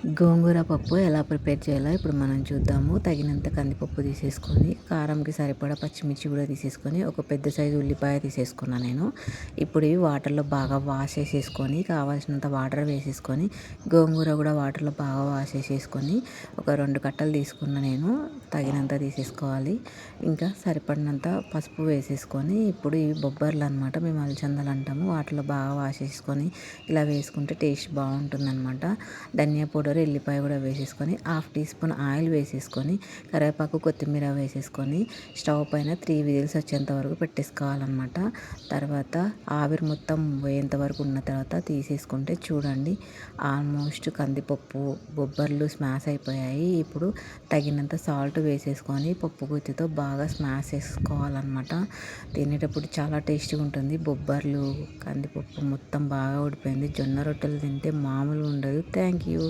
గోంగూర పప్పు ఎలా ప్రిపేర్ చేయాలో ఇప్పుడు మనం చూద్దాము. తగినంత కందిపప్పు తీసేసుకొని, కారంకి సరిపడా పచ్చిమిర్చి కూడా తీసేసుకొని, ఒక పెద్ద సైజు ఉల్లిపాయ తీసేసుకున్నా నేను. ఇప్పుడు ఇవి వాటర్లో బాగా వాష్ చేసేసుకొని, కావాల్సినంత వాటర్ వేసేసుకొని, గోంగూర కూడా వాటర్లో బాగా వాష్ చేసేసుకొని, ఒక 2 కట్టలు తీసుకున్న నేను. తగినంత తీసేసుకోవాలి. ఇంకా సరిపడినంత పసుపు వేసేసుకొని, ఇప్పుడు ఇవి బొబ్బర్లు అనమాట, మేము అలచందలు అంటాము. వాటిలో బాగా వాష్ చేసుకొని ఇలా వేసుకుంటే టేస్ట్ బాగుంటుందన్నమాట. ధనియా పౌడర్, ఎల్లిపాయ కూడా వేసేసుకొని, హాఫ్ టీ స్పూన్ ఆయిల్ వేసేసుకొని, కరివేపాకు, కొత్తిమీర వేసేసుకొని, స్టవ్ పైన 3 విజిల్స్ వచ్చేంత వరకు పెట్టేసుకోవాలన్నమాట. తర్వాత ఆవిరి మొత్తం పోయేంత వరకు ఉన్న తర్వాత తీసేసుకుంటే చూడండి, ఆల్మోస్ట్ కందిపప్పు బొబ్బర్లు స్మాష్ అయిపోయాయి. ఇప్పుడు తగినంత సాల్ట్ వేసేసుకొని పప్పు గుత్తితో బాగా స్మాష్ చేసుకోవాలన్నమాట. తినేటప్పుడు చాలా టేస్టీగా ఉంటుంది. బొబ్బర్లు, కందిపప్పు మొత్తం బాగా ఉడిపోయింది. జొన్న రొట్టెలు తింటే మామూలుగా ఉండదు. Thank you.